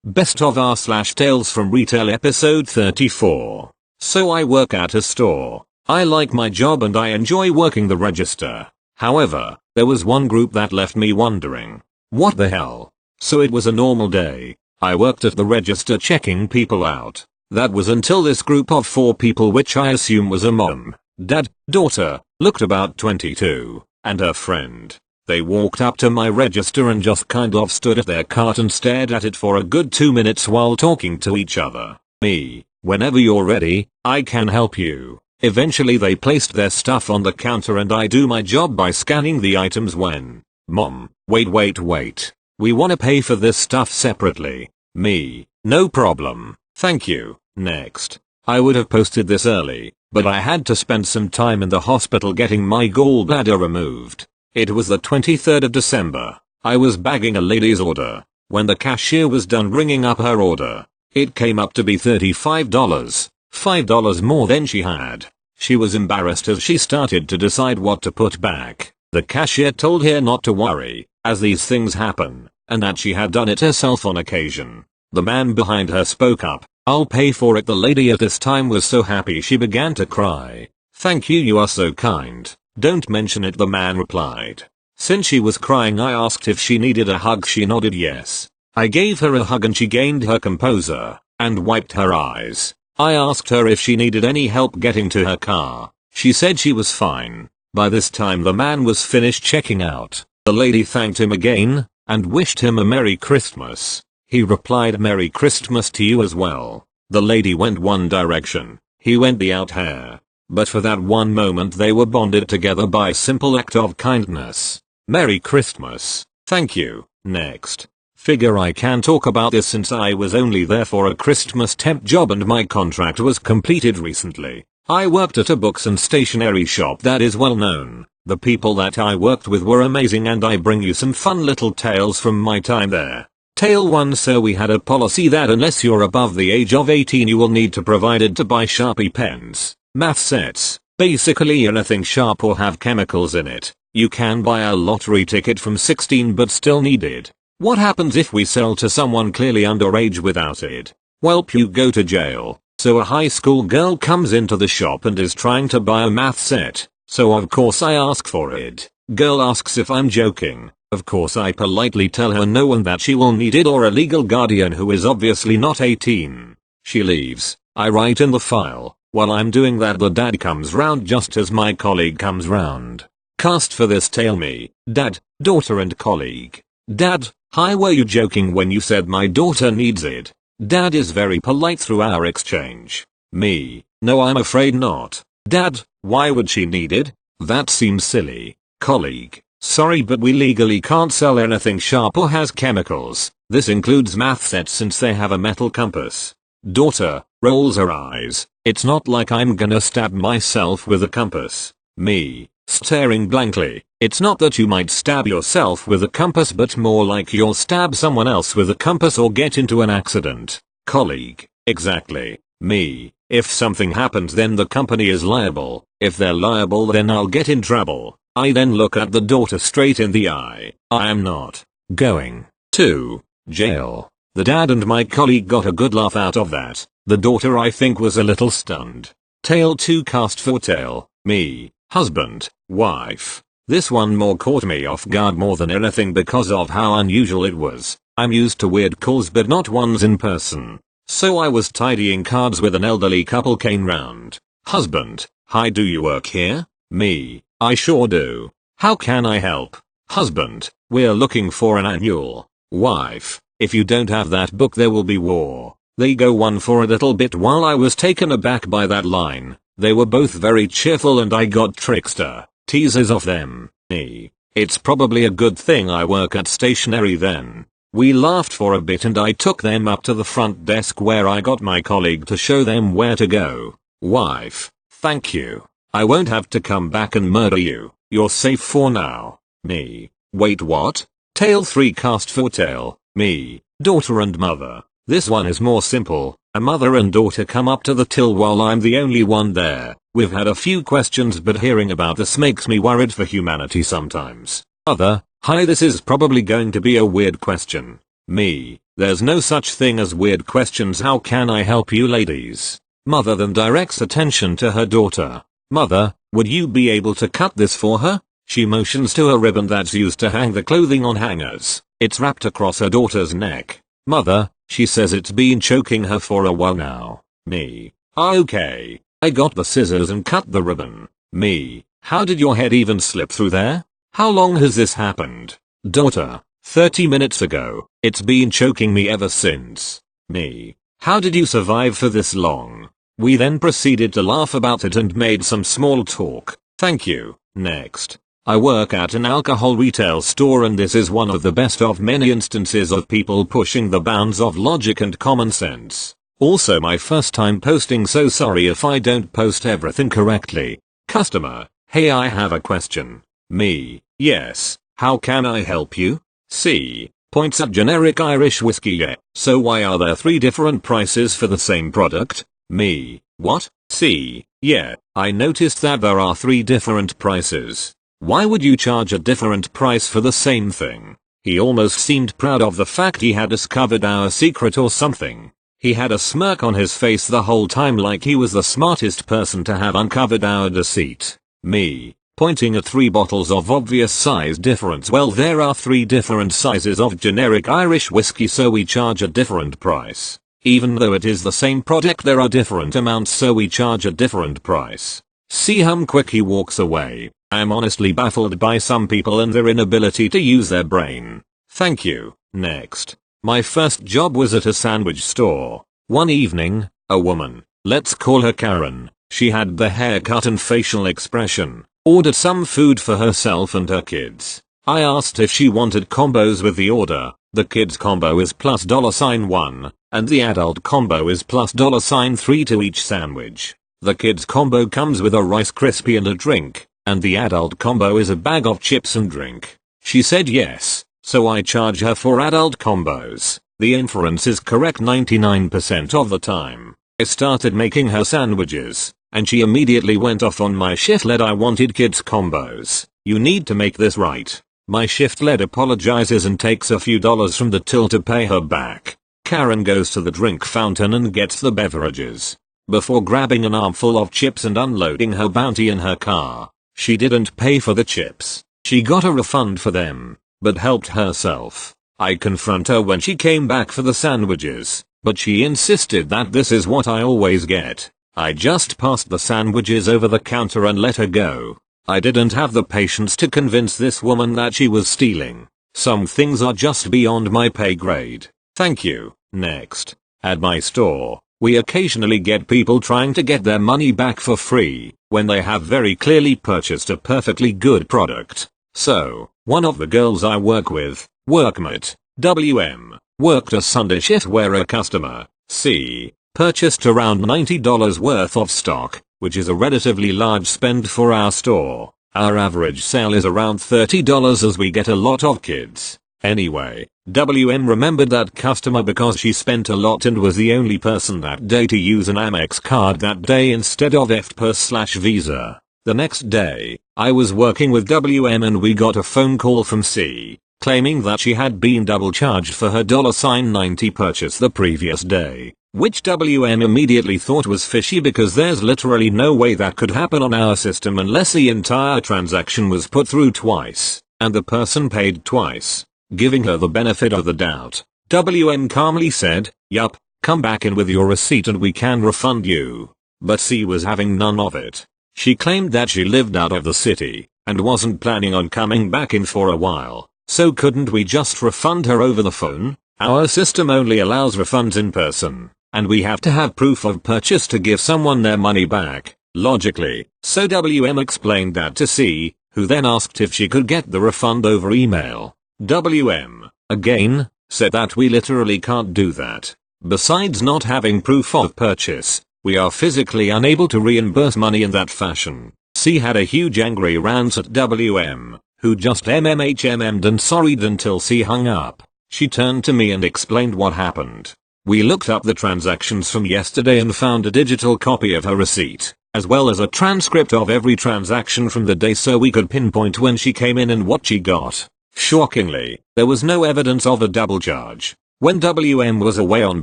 Best of R / Tales from Retail episode 34. So I work at a store. I like my job and I enjoy working the register. However, there was one group that left me wondering. What the hell? So it was a normal day. I worked at the register checking people out. That was until this group of 4 people, which I assume was a mom, dad, daughter, looked about 22, and her friend. They walked up to my register and just kind of stood at their cart and stared at it for a good 2 minutes while talking to each other. Me, whenever you're ready, I can help you. Eventually they placed their stuff on the counter and I do my job by scanning the items when, Mom, wait. We wanna pay for this stuff separately. Me, no problem, thank you, next. I would have posted this early, but I had to spend some time in the hospital getting my gallbladder removed. It was the 23rd of December. I was bagging a lady's order. When the cashier was done ringing up her order, it came up to be $35, $5 more than she had. She was embarrassed as she started to decide what to put back. The cashier told her not to worry, as these things happen, and that she had done it herself on occasion. The man behind her spoke up. I'll pay for it. The lady at this time was so happy she began to cry. Thank you, you are so kind. Don't mention it, the man replied. Since she was crying, I asked if she needed a hug. She nodded yes. I gave her a hug and she gained her composure and wiped her eyes. I asked her if she needed any help getting to her car. She said she was fine. By this time the man was finished checking out. The lady thanked him again and wished him a Merry Christmas. He replied, Merry Christmas to you as well. The lady went one direction. He went the other. But for that one moment they were bonded together by a simple act of kindness. Merry Christmas. Thank you. Next. Figure I can talk about this since I was only there for a Christmas temp job and my contract was completed recently. I worked at a books and stationery shop that is well known. The people that I worked with were amazing and I bring you some fun little tales from my time there. Tale 1. So we had a policy that unless you're above the age of 18 you will need to provide it to buy Sharpie pens. Math sets, basically anything sharp or have chemicals in it. You can buy a lottery ticket from 16 but still need it. What happens if we sell to someone clearly underage without it? Welp, you go to jail. So a high school girl comes into the shop and is trying to buy a math set. So of course I ask for it. Girl asks if I'm joking. Of course I politely tell her no and that she will need it or a legal guardian who is obviously not 18. She leaves. I write in the file. While I'm doing that the dad comes round just as my colleague comes round. Cast for this tale: me, dad, daughter and colleague. Dad: hi, were you joking when you said my daughter needs it? Dad is very polite through our exchange. Me: no, I'm afraid not. Dad: why would she need it? That seems silly. Colleague: sorry, but we legally can't sell anything sharp or has chemicals. This includes math sets since they have a metal compass. Daughter rolls her eyes. It's not like I'm gonna stab myself with a compass. Me, staring blankly. It's not that you might stab yourself with a compass but more like you'll stab someone else with a compass or get into an accident. Colleague: exactly. Me: if something happens then the company is liable. If they're liable then I'll get in trouble. I then look at the daughter straight in the eye. I am not going to jail. The dad and my colleague got a good laugh out of that. The daughter I think was a little stunned. Tale 2. Cast for tale: me, husband, wife. This one more caught me off guard more than anything because of how unusual it was. I'm used to weird calls but not ones in person. So I was tidying cards with an elderly couple came round. Husband: hi, do you work here? Me: I sure do. How can I help? Husband: we're looking for an annual. Wife: if you don't have that book there will be war. They go on for a little bit while I was taken aback by that line. They were both very cheerful and I got trickster teasers off them. Me: it's probably a good thing I work at stationery then. We laughed for a bit and I took them up to the front desk where I got my colleague to show them where to go. Wife: thank you. I won't have to come back and murder you. You're safe for now. Me: wait, what? Tale 3. Cast for tale: me, daughter and mother. This one is more simple. A mother and daughter come up to the till while I'm the only one there. We've had a few questions but hearing about this makes me worried for humanity sometimes. Mother: hi, this is probably going to be a weird question. Me, there's no such thing as weird questions. How can I help you ladies? Mother then directs attention to her daughter. Mother, would you be able to cut this for her? She motions to a ribbon that's used to hang the clothing on hangers. It's wrapped across her daughter's neck. Mother, she says it's been choking her for a while now. Me, okay. I got the scissors and cut the ribbon. Me, how did your head even slip through there? How long has this happened? Daughter, 30 minutes ago. It's been choking me ever since. Me, how did you survive for this long? We then proceeded to laugh about it and made some small talk. Thank you. Next. I work at an alcohol retail store and this is one of the best of many instances of people pushing the bounds of logic and common sense. Also my first time posting, so sorry if I don't post everything correctly. Customer, hey, I have a question. Me, yes, how can I help you? C, points at generic Irish whiskey. Yeah, so why are there 3 different prices for the same product? Me, what? C, yeah, I noticed that there are 3 different prices. Why would you charge a different price for the same thing? He almost seemed proud of the fact he had discovered our secret or something. He had a smirk on his face the whole time like he was the smartest person to have uncovered our deceit. Me, pointing at 3 bottles of obvious size difference. Well, there are 3 different sizes of generic Irish whiskey, so we charge a different price. Even though it is the same product, there are different amounts, so we charge a different price. See how quick he walks away. I'm honestly baffled by some people and their inability to use their brain. Thank you. Next. My first job was at a sandwich store. One evening, a woman, let's call her Karen, she had the haircut and facial expression, ordered some food for herself and her kids. I asked if she wanted combos with the order. The kids combo is plus $1 and the adult combo is plus $3 to each sandwich. The kids combo comes with a Rice Krispie and a drink, and the adult combo is a bag of chips and drink. She said yes, so I charge her for adult combos. The inference is correct 99% of the time. I started making her sandwiches, and she immediately went off on my shift lead. I wanted kids combos. You need to make this right. My shift lead apologizes and takes a few dollars from the till to pay her back. Karen goes to the drink fountain and gets the beverages. Before grabbing an armful of chips and unloading her bounty in her car, she didn't pay for the chips. She got a refund for them, but helped herself. I confront her when she came back for the sandwiches, but she insisted that this is what I always get. I just passed the sandwiches over the counter and let her go. I didn't have the patience to convince this woman that she was stealing. Some things are just beyond my pay grade. Thank you. Next. At my store, we occasionally get people trying to get their money back for free when they have very clearly purchased a perfectly good product. So, one of the girls I work with, workmate, WM, worked a Sunday shift where a customer, C, purchased around $90 worth of stock, which is a relatively large spend for our store. Our average sale is around $30 as we get a lot of kids. Anyway, WM remembered that customer because she spent a lot and was the only person that day to use an Amex card that day instead of FPERS/Visa. The next day, I was working with WM and we got a phone call from C, claiming that she had been double charged for her $90 purchase the previous day, which WM immediately thought was fishy because there's literally no way that could happen on our system unless the entire transaction was put through twice, and the person paid twice. Giving her the benefit of the doubt, WM calmly said, "Yup, come back in with your receipt and we can refund you." But C was having none of it. She claimed that she lived out of the city and wasn't planning on coming back in for a while, so couldn't we just refund her over the phone? Our system only allows refunds in person, and we have to have proof of purchase to give someone their money back, logically. So WM explained that to C, who then asked if she could get the refund over email. WM, again, said that we literally can't do that. Besides not having proof of purchase, we are physically unable to reimburse money in that fashion. C had a huge angry rant at WM, who just mm'd and sorried until C hung up. She turned to me and explained what happened. We looked up the transactions from yesterday and found a digital copy of her receipt, as well as a transcript of every transaction from the day so we could pinpoint when she came in and what she got. Shockingly, there was no evidence of a double charge. When WM was away on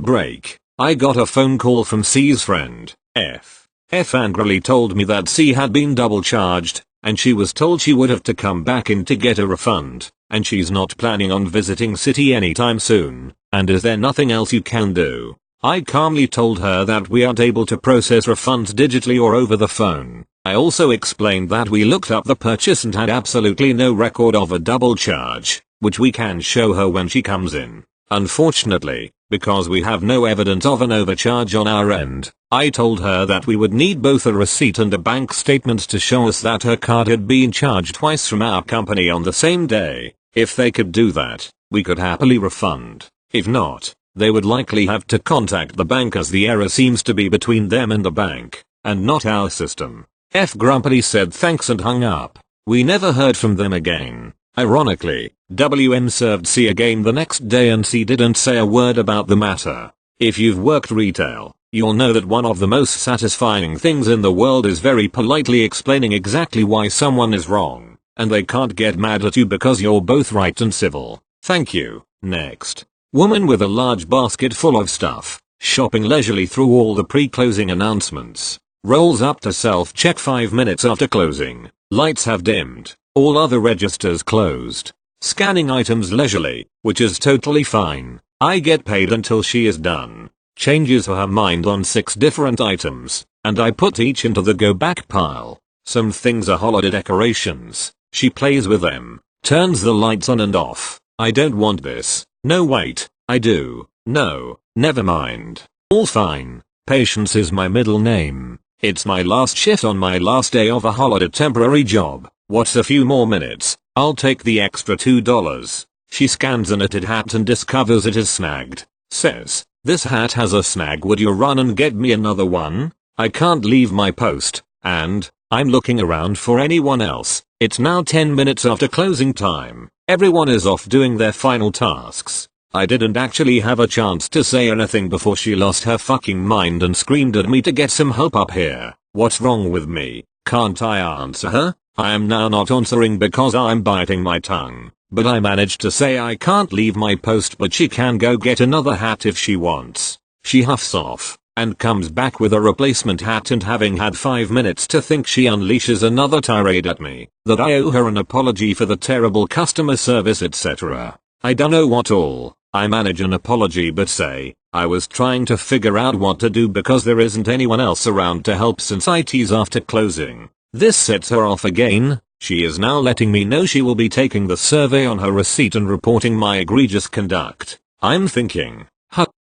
break, I got a phone call from C's friend, F. F angrily told me that C had been double charged, and she was told she would have to come back in to get a refund, and she's not planning on visiting City anytime soon, and is there nothing else you can do? I calmly told her that we aren't able to process refunds digitally or over the phone. I also explained that we looked up the purchase and had absolutely no record of a double charge, which we can show her when she comes in. Unfortunately, because we have no evidence of an overcharge on our end, I told her that we would need both a receipt and a bank statement to show us that her card had been charged twice from our company on the same day. If they could do that, we could happily refund. If not, they would likely have to contact the bank as the error seems to be between them and the bank, and not our system. F grumpily said thanks and hung up. We never heard from them again. Ironically, WM served C again the next day and C didn't say a word about the matter. If you've worked retail, you'll know that one of the most satisfying things in the world is very politely explaining exactly why someone is wrong, and they can't get mad at you because you're both right and civil. Thank you. Next. Woman with a large basket full of stuff, shopping leisurely through all the pre-closing announcements. Rolls up to self-check 5 minutes after closing. Lights have dimmed. All other registers closed. Scanning items leisurely, which is totally fine. I get paid until she is done. Changes her mind on 6 different items, and I put each into the go back pile. Some things are holiday decorations. She plays with them. Turns the lights on and off. I don't want this. No wait, I do. No, never mind. All fine. Patience is my middle name. It's my last shift on my last day of a holiday temporary job. What's a few more minutes? I'll take the extra $2. She scans a knitted hat and discovers it is snagged. Says, this hat has a snag, would you run and get me another one? I can't leave my post, and I'm looking around for anyone else. It's now 10 minutes after closing time. Everyone is off doing their final tasks. I didn't actually have a chance to say anything before she lost her fucking mind and screamed at me to get some help up here. What's wrong with me? Can't I answer her? I am now not answering because I'm biting my tongue, but I managed to say I can't leave my post, but she can go get another hat if she wants. She huffs off and comes back with a replacement hat, and having had 5 minutes to think, she unleashes another tirade at me that I owe her an apology for the terrible customer service, etc. I don't know what all. I manage an apology but say, I was trying to figure out what to do because there isn't anyone else around to help since IT's after closing. This sets her off again. She is now letting me know she will be taking the survey on her receipt and reporting my egregious conduct. I'm thinking,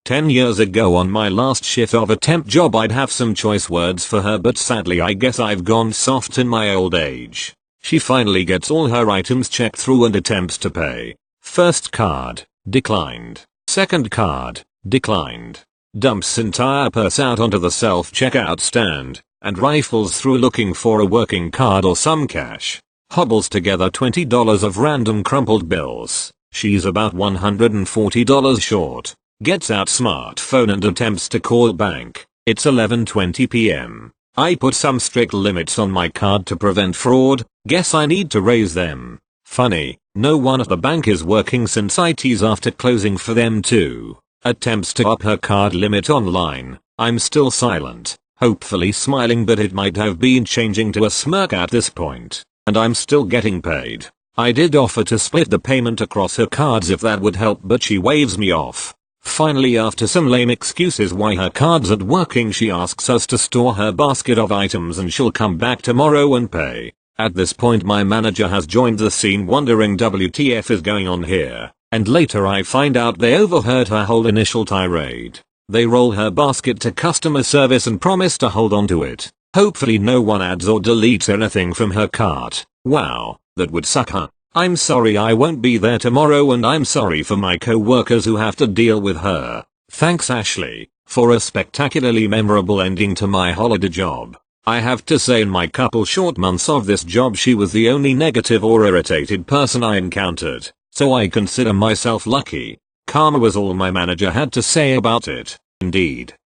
10 years ago on my last shift of a temp job I'd have some choice words for her, but sadly I guess I've gone soft in my old age. She finally gets all her items checked through and attempts to pay. First card, declined. Second card, declined. Dumps entire purse out onto the self-checkout stand and rifles through looking for a working card or some cash. Hobbles together $20 of random crumpled bills. She's about $140 short. Gets out smartphone and attempts to call bank. It's 11:20 p.m. I put some strict limits on my card to prevent fraud. Guess I need to raise them. Funny, no one at the bank is working since IT's after closing for them too. Attempts to up her card limit online. I'm still silent, hopefully smiling, but it might have been changing to a smirk at this point. And I'm still getting paid. I did offer to split the payment across her cards if that would help, but she waves me off. Finally, after some lame excuses why her cards aren't working, she asks us to store her basket of items and she'll come back tomorrow and pay. At this point my manager has joined the scene wondering WTF is going on here, and later I find out they overheard her whole initial tirade. They roll her basket to customer service and promise to hold on to it. Hopefully no one adds or deletes anything from her cart. Wow, that would suck, huh? I'm sorry I won't be there tomorrow, and I'm sorry for my co-workers who have to deal with her. Thanks Ashley, for a spectacularly memorable ending to my holiday job. I have to say, in my couple short months of this job she was the only negative or irritated person I encountered, so I consider myself lucky. Karma was all my manager had to say about it. Indeed.